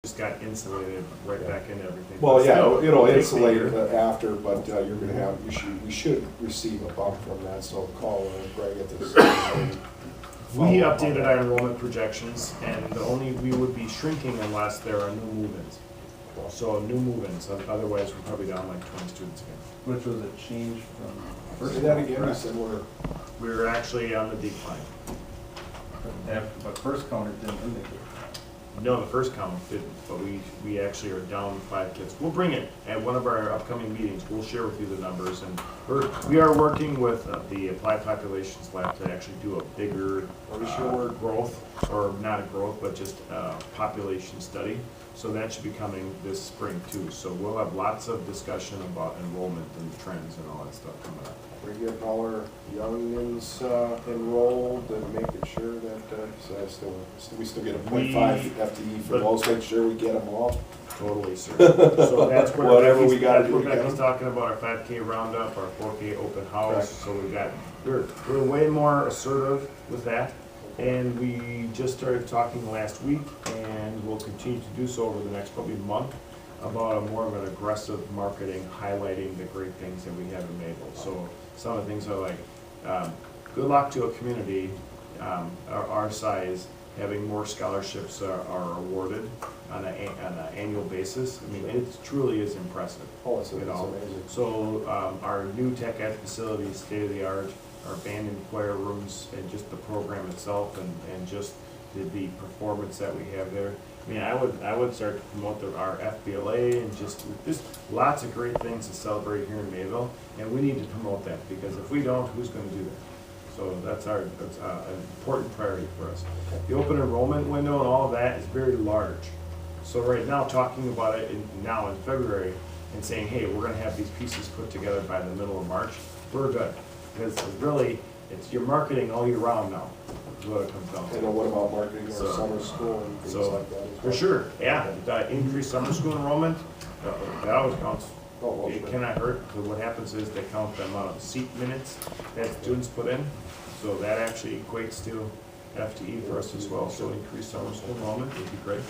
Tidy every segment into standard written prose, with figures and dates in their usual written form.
just got insulated right back into everything. Well, But yeah, still, it'll big insulate figure. after, but you're gonna have, you should receive a bump from that, so call Greg at this. We updated our enrollment projections, and we would be shrinking unless there are new move-ins. So new move-ins, otherwise we're probably down like 20 students again. Which was a change from first. Say that again, you correct? said we're, We're actually on the decline. But first counter didn't indicate. No, the first count didn't, but we actually are down 5 kids. We'll bring it at one of our upcoming meetings. We'll share with you the numbers, and we are working with the Applied Populations Lab to actually do a bigger What is your word? growth, or not a growth, but just a population study. So that should be coming this spring too. So we'll have lots of discussion about enrollment and trends and all that stuff coming up. we're getting all our youngins enrolled and making sure that, we still get a .5 FTE for but- those, make sure we get them all. Totally, sir. So that's where Whatever we gotta that's do where to get Becky's them. talking about our 5K roundup, our 4K open house. Correct. So we're way more assertive with that. And we just started talking last week, and we'll continue to do so over the next probably month, about a more of an aggressive marketing, highlighting the great things that we have in Mayville. So some of the things are like, good luck to a community our size, having more scholarships are awarded on an annual basis. I mean, it truly is impressive. Oh, it's You know, amazing. So our new tech ed facility is state of the art, our band and choir rooms, and just the program itself, and just the performance that we have there. I mean, I would start to promote our FBLA, and just lots of great things to celebrate here in Mayville, and we need to promote that, because if we don't, who's going to do that? So that's an important priority for us. The open enrollment window and all of that is very large. So right now, talking about it now in February and saying, hey, we're gonna have these pieces put together by the middle of March, we're good. Because really, you're marketing all year round now, is what it comes down And to. what about marketing our So- summer school and things so, like that as well? For sure, yeah, the increased summer school enrollment, that always counts. Oh, well, It sure. cannot hurt, because what happens is they count the amount of seat minutes that students put in. So that actually equates to FTE for us as well, so increased summer school enrollment would be great.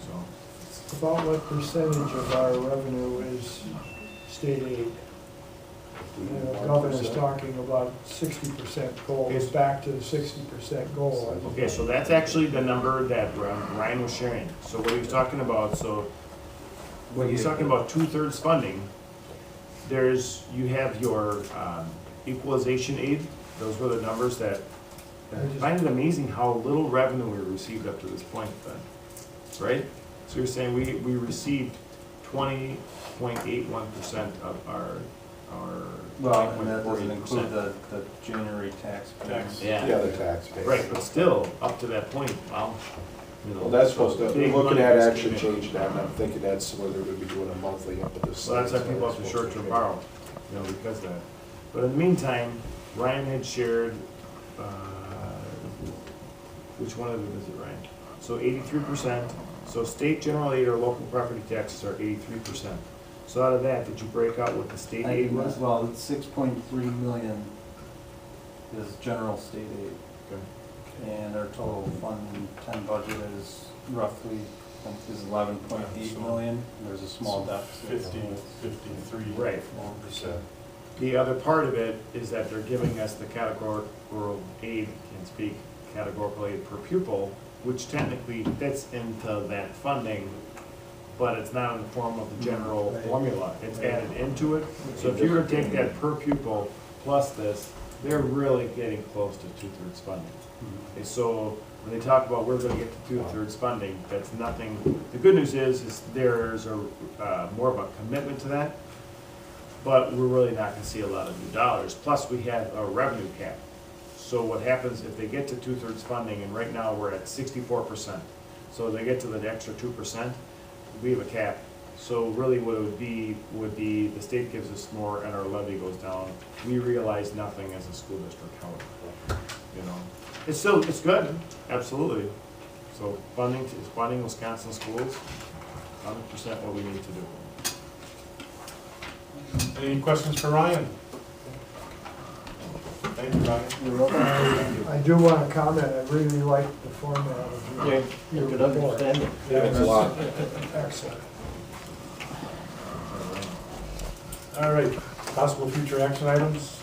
So, About what percentage of our revenue is state aid? The governor's talking about 60% goal, Yes. it's back to the 60% goal. okay, so that's actually the number that Ryan was sharing. So what he was talking about, so when he's talking about 2/3 funding, you have your equalization aid. Those were the numbers that, I find it amazing how little revenue we received up to this point then, right? So you're saying we received 20.81% of our Well, and that doesn't 20.48%. include the January tax payments. Yeah. The other tax pay. Right, but still, up to that point, wow. You know, Well, that's supposed to, big we're looking money at was actually given. changing that, and I'm thinking that's where they're gonna be doing a monthly up at this. So that's how people have to short-term borrow, you know, because of that. But in the meantime, Ryan had shared, which one of them is it, Ryan? So 83%, so state general aid or local property taxes are 83%. So out of that, did you break out what the state aid was? Well, it's 6.3 million is general state aid, Okay. and our total Fund 10 budget is roughly, I think, is 11.8 million. There's a small deficit. 53. Right. percent. The other part of it is that they're giving us the categorical aid, can speak, categorical aid per pupil, which technically fits into that funding, but it's not in the form of the general formula. It's added into it. So if you were to take that per pupil plus this, they're really getting close to 2/3 funding. Okay, so when they talk about we're gonna get to 2/3 funding, that's nothing. The good news is there's more of a commitment to that, but we're really not gonna see a lot of new dollars. Plus, we have a revenue cap. So what happens if they get to 2/3 funding, and right now we're at 64%. So they get to the extra 2%, we have a cap. So really what it would be the state gives us more and our levy goes down. We realize nothing as a school district, however, you know. It's good, absolutely. So funding Wisconsin schools, 100% what we need to do. Any questions for Ryan? Thank you, Ronnie. You're welcome. I do want to comment, I really like the format of Yeah, your you could report. understand it. Thanks a lot. Excellent. All right, possible future action items?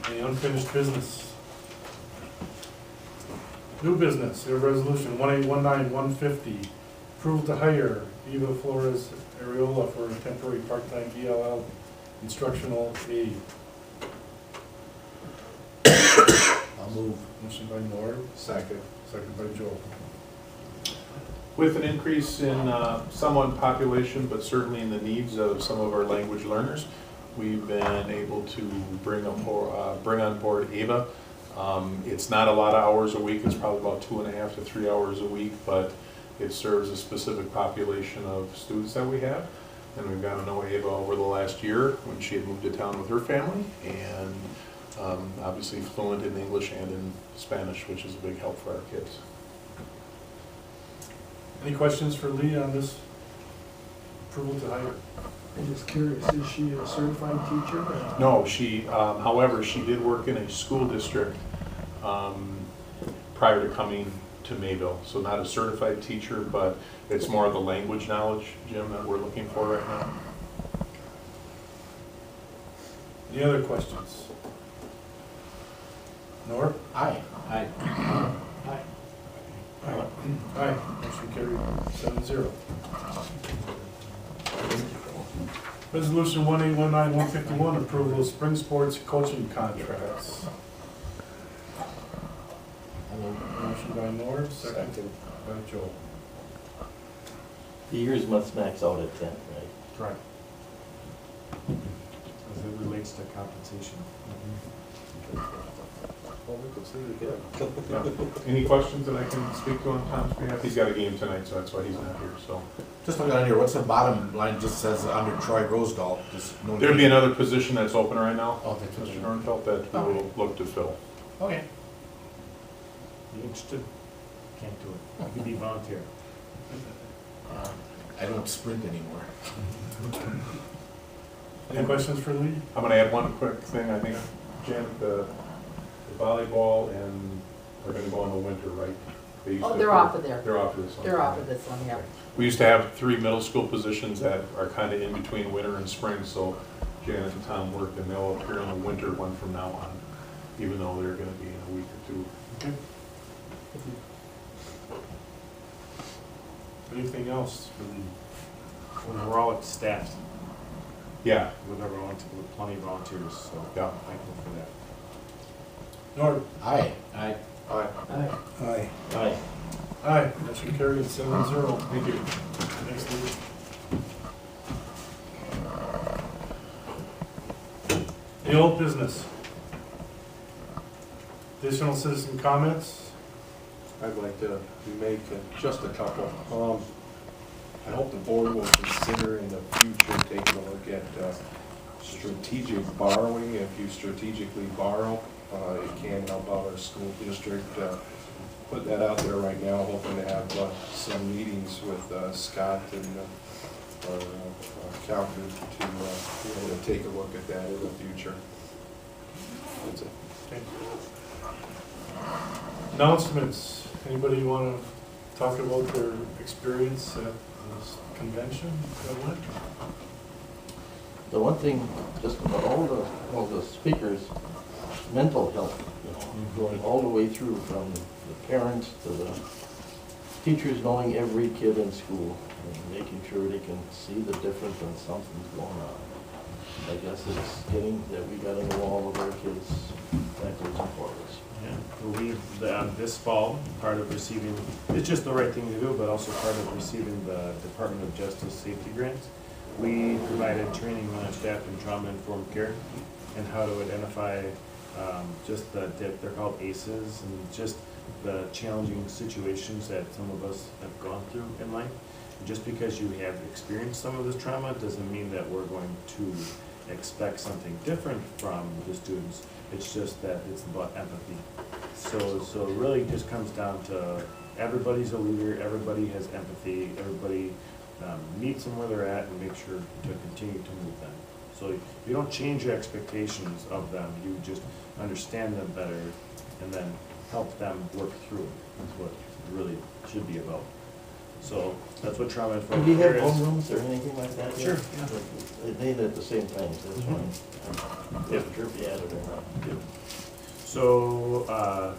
Any unfinished business? New business, we have resolution 1819150, approval to hire Eva Flores Areola for a temporary part-time ELL instructional aide. I'll move. Motion by Norm, Second. second by Joel. With an increase in somewhat population, but certainly in the needs of some of our language learners, we've been able to bring on board Ava. It's not a lot of hours a week, it's probably about 2.5 to 3 hours a week, but it serves a specific population of students that we have. And we've gotten to know Ava over the last year when she had moved to town with her family, and obviously fluent in English and in Spanish, which is a big help for our kids. Any questions for Lee on this approval to hire? I'm just curious, is she a certified teacher? No, she, however, she did work in a school district prior to coming to Mayville. So not a certified teacher, but it's more of the language knowledge, Jim, that we're looking for right now. Any other questions? Nor? Aye. Aye. Aye, motion carried 7-0. Resolution 1819151, approval of spring sports coaching contracts. Motion by Norm, second by Joel. The years must max out at 10, right? Correct. As it relates to compensation. Any questions that I can speak to on Tom's behalf? He's got a game tonight, so that's why he's not here, so. Just looking on here, what's the bottom line, just says under Troy Rosedal, just no. There'd be another position that's open right now, Oh, that's Mr. what Nornfeld, that we will look to fill. Okay. You interested? Can't do it. You can be volunteer. I don't sprint anymore. Any questions for Lee? I'm gonna add one quick thing, I think, Janet, the volleyball and are gonna go in the winter, right? They used Oh, to- they're off of there. They're off of this one. They're off of this one, yeah. We used to have 3 middle school positions that are kind of in between winter and spring, so Janet and Tom worked, and they'll appear on the winter one from now on, even though they're gonna be in a week or two. Okay. Anything else for Lee? When we're all staffed Yeah, with everyone, with plenty of volunteers, so yeah. thankful for that. Norm? Aye. Aye. Aye. Aye. Aye. Aye, motion carried 7-0. Thank you. Thanks, Lee. The old business. Additional citizen comments? I'd like to make just a couple. I hope the board will consider in the future taking a look at strategic borrowing. If you strategically borrow, it can help out our school district. Put that out there right now, hoping to have some meetings with Scott and our accountant to be able to take a look at that in the future. That's it. Okay. Announcements. Anybody want to talk about their experience at this convention that went? The one thing, just about all the speakers, mental health, going all the way through from the parents to the teachers, knowing every kid in school and making sure they can see the difference when something's going on. I guess it's getting that we got to know all of our kids backwards and forwards. Yeah, believe that this fall, part of receiving, it's just the right thing to do, but also part of receiving the Department of Justice safety grants. We provided training on our staff in trauma-informed care and how to identify just they're called ACEs, and just the challenging situations that some of us have gone through in life. Just because you have experienced some of this trauma doesn't mean that we're going to expect something different from the students. It's just that it's about empathy. So it really just comes down to everybody's a leader, everybody has empathy, everybody meets them where they're at and make sure to continue to move them. So you don't change your expectations of them, you just understand them better and then help them work through it. That's what it really should be about. So that's what trauma informed Do you have care is. homerooms or anything like that? Sure, yet? yeah. They need at the same time, so that's Mhm. fine. Yeah. Sure if you add it or not. So,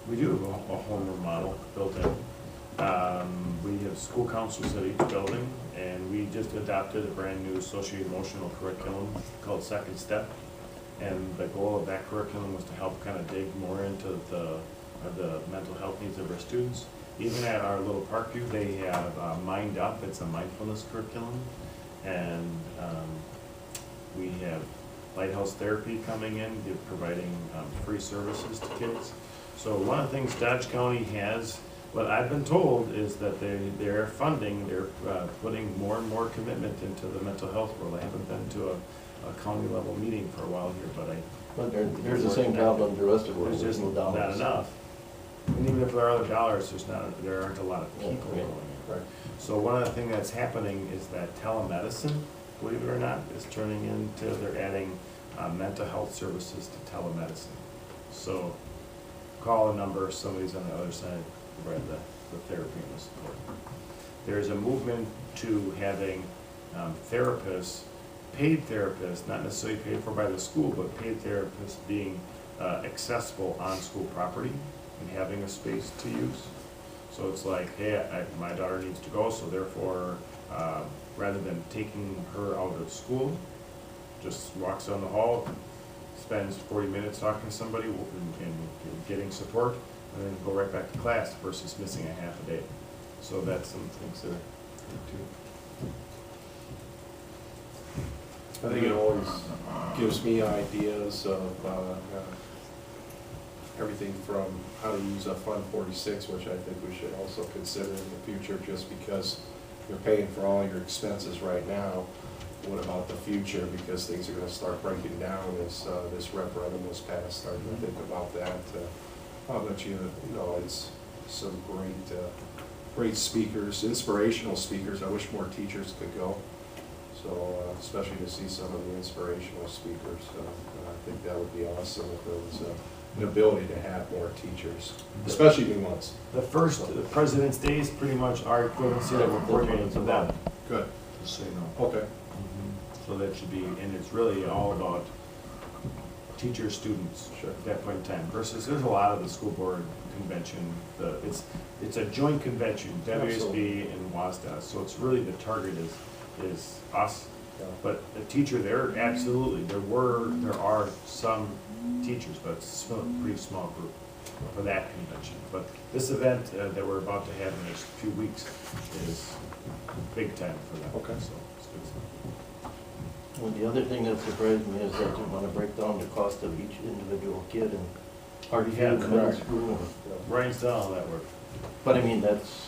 we do have a homeroom model built in. We have school councils at each building, and we just adopted a brand-new socio-emotional curriculum called Second Step. And the goal of that curriculum was to help kind of dig more into the mental health needs of our students. Even at our little Parkview, they have Mind Up, it's a mindfulness curriculum. And we have Lighthouse Therapy coming in, they're providing free services to kids. So one of the things Dodge County has, what I've been told is that they're funding, they're putting more and more commitment into the mental health world. I haven't been to a county level meeting for a while here, but But there's the same problem the rest of the world, there's there's just no dollars. not enough. And even if there are other dollars, there aren't a lot of Yeah, people yeah. going in. Right. So one of the things that's happening is that telemedicine, believe it or not, is turning into, they're adding mental health services to telemedicine. So call a number, somebody's on the other side, provide the therapy and the support. There's a movement to having therapists, paid therapists, not necessarily paid for by the school, but paid therapists being accessible on school property and having a space to use. So it's like, hey, my daughter needs to go, so therefore, rather than taking her out of school, just walks down the hall, spends 40 minutes talking to somebody and getting support, and then go right back to class versus missing a half a day. So that's some things that are I think it always gives me ideas of everything from how to use a Fund 46, which I think we should also consider in the future, just because you're paying for all your expenses right now. What about the future? Because things are going to start breaking down as this referendum was passed. Starting to think about that. I'll let you know, it's some great speakers, inspirational speakers. I wish more teachers could go. So, especially to see some of the inspirational speakers, I think that would be awesome if there was an ability to have more teachers, especially new ones. the President's Day is pretty much our equivalency that we're coordinating to them. Good. Just so you know. Okay. So that should be, and it's really all about teachers, students Sure. at that point in time. Versus there's a lot of the school board convention, it's a joint convention, WSB Absolutely. and WASDA. So it's really the target is us. Yeah. But the teacher there, absolutely, there are some teachers, but it's a pretty small group for that convention. But this event that we're about to have in the next few weeks is big time for them. Okay. So it's good stuff. Well, the other thing that surprised me is that you want to break down the cost of each individual kid and Already in had the middle correct. school. Ryan's done all that work. But I mean, that's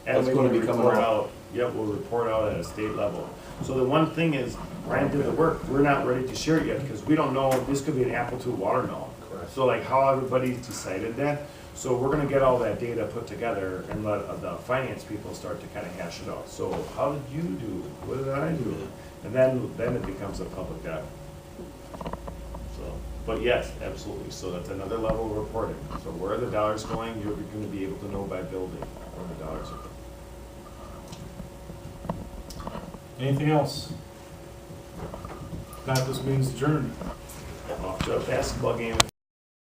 And going to we be coming report out. out, yep, we'll report out at a state level. So the one thing is, Ryan did the work, we're not ready to share it yet, because we don't know, this could be an apple to a watermelon. Correct. So like how everybody's decided that, so we're gonna get all that data put together and let the finance people start to kind of hash it out. So how did you do, what did I do? And then it becomes a public data. So, but yes, absolutely, so that's another level of reporting. So where are the dollars going, you're gonna be able to know by building where the dollars are going. Anything else? Not, this meeting's adjourned. Off to a basketball game.